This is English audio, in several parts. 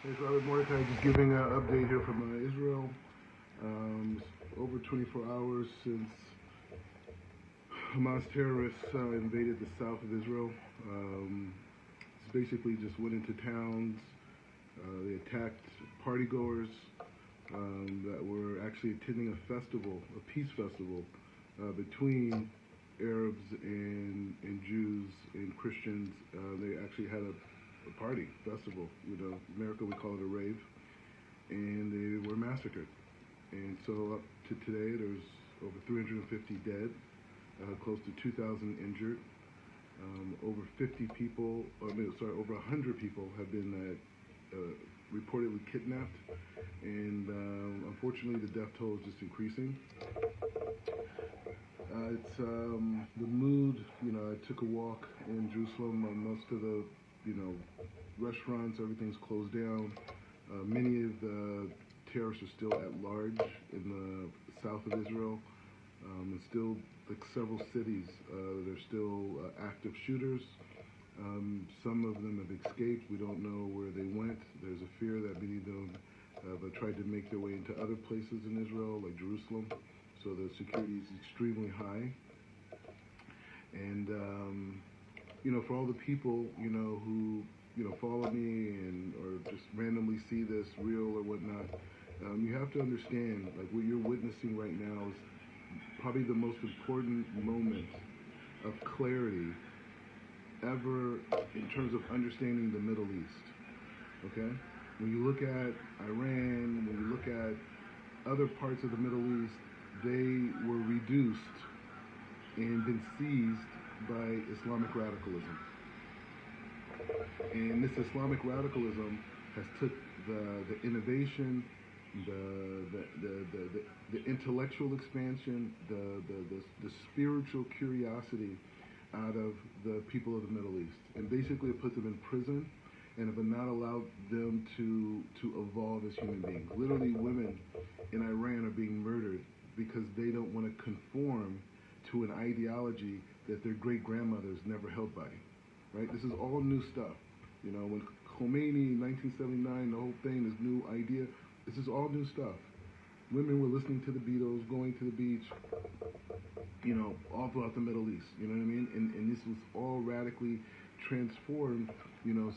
It's Robert Mordecai just giving an update here from Israel. It's over 24 hours since Hamas terrorists invaded the south of Israel. It's basically just went into towns. They attacked partygoers that were actually attending a festival, a peace festival, between Arabs and Jews and Christians. They actually had a party, festival, in America we call it a rave, and they were massacred. And so up to today, there's over 350 dead, close to 2,000 injured. Over 50 people, over 100 people have been reportedly kidnapped, and unfortunately the death toll is just increasing. It's the mood, I took a walk in Jerusalem. Most of the restaurants, everything's closed down. Many of the terrorists are still at large in the south of Israel. And still, like several cities, there's still active shooters. Some of them have escaped. We don't know where they went. There's a fear that many of them have tried to make their way into other places in Israel, like Jerusalem. So the security is extremely high. And for all the people, who, follow me or just randomly see this reel or whatnot, you have to understand, like, what you're witnessing right now is probably the most important moment of clarity ever in terms of understanding the Middle East, okay? When you look at Iran, when you look at other parts of the Middle East, they were reduced and been seized by Islamic radicalism. And this Islamic radicalism has took the innovation, the intellectual expansion, the spiritual curiosity out of the people of the Middle East, and basically it put them in prison and have not allowed them to evolve as human beings. Literally, women in Iran are being murdered because they don't want to conform to an ideology that their great-grandmothers never held by, right? This is all new stuff. When Khomeini in 1979, the whole thing, this new idea, this is all new stuff. Women were listening to the Beatles, going to the beach, all throughout the Middle East, you know what I mean? And this was all radically transformed,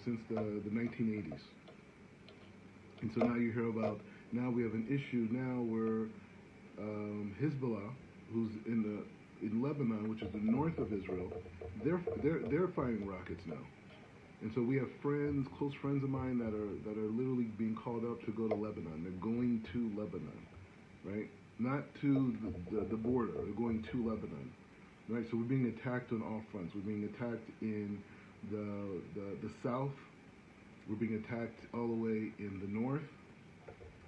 since the 1980s. And so now you hear about, now we have an issue now where Hezbollah, who's in Lebanon, which is the north of Israel, they're firing rockets now. And so we have friends, close friends of mine that are literally being called up to go to Lebanon. They're going to Lebanon, right? Not to the border. They're going to Lebanon, right? So we're being attacked on all fronts. We're being attacked in the south. We're being attacked all the way in the north.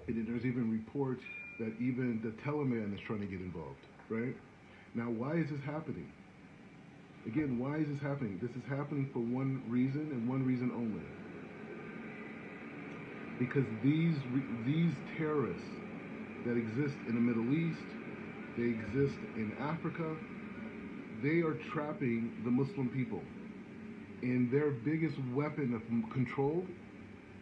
And then there's even reports that even the Taliban is trying to get involved, right? Now, why is this happening? Again, why is this happening? This is happening for one reason and one reason only. Because these terrorists that exist in the Middle East, they exist in Africa, they are trapping the Muslim people. And their biggest weapon of control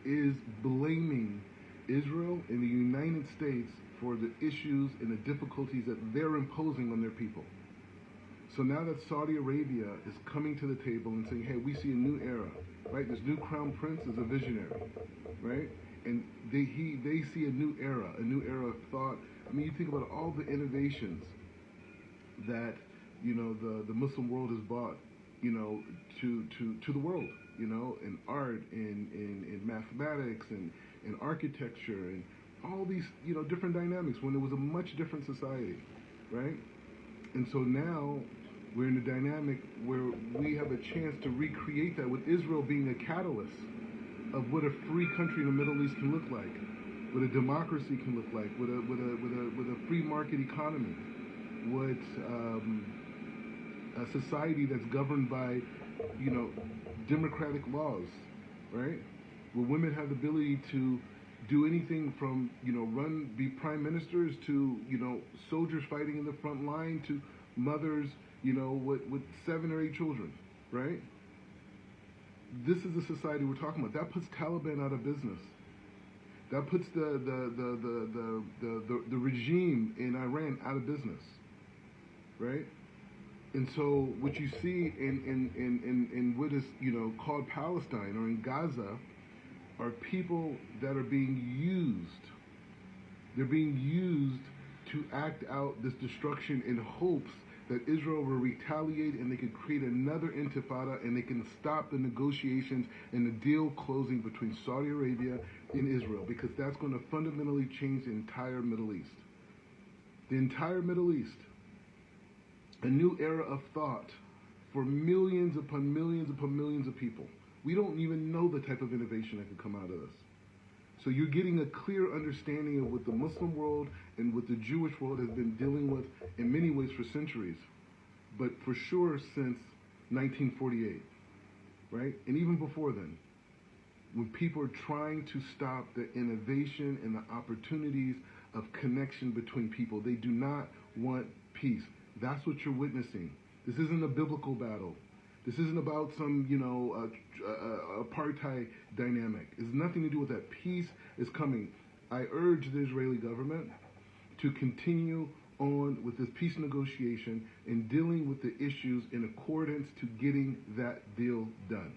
is blaming Israel and the United States for the issues and the difficulties that they're imposing on their people. So now that Saudi Arabia is coming to the table and saying, hey, we see a new era, right? This new crown prince is a visionary, right? And they see a new era of thought. I mean, you think about all the innovations that, the Muslim world has brought, to the world, in art, in mathematics, and in architecture, and all these, different dynamics when it was a much different society, right? And so now we're in a dynamic where we have a chance to recreate that, with Israel being a catalyst of what a free country in the Middle East can look like, what a democracy can look like, with a free market economy, what a society that's governed by, democratic laws, right? Where women have the ability to do anything from, be prime ministers to, soldiers fighting in the front line to mothers, with 7 or 8 children, right? This is the society we're talking about. That puts Taliban out of business. That puts the regime in Iran out of business, right? And so what you see in what is, called Palestine or in Gaza are people that are being used. They're being used to act out this destruction in hopes that Israel will retaliate and they can create another intifada and they can stop the negotiations and the deal closing between Saudi Arabia and Israel, because that's going to fundamentally change the entire Middle East. The entire Middle East. A new era of thought for millions upon millions upon millions of people. We don't even know the type of innovation that could come out of this. So you're getting a clear understanding of what the Muslim world and what the Jewish world has been dealing with in many ways for centuries, but for sure since 1948, right? And even before then, when people are trying to stop the innovation and the opportunities of connection between people. They do not want peace. That's what you're witnessing. This isn't a biblical battle. This isn't about some, apartheid dynamic. It has nothing to do with that. Peace is coming. I urge the Israeli government to continue on with this peace negotiation and dealing with the issues in accordance to getting that deal done.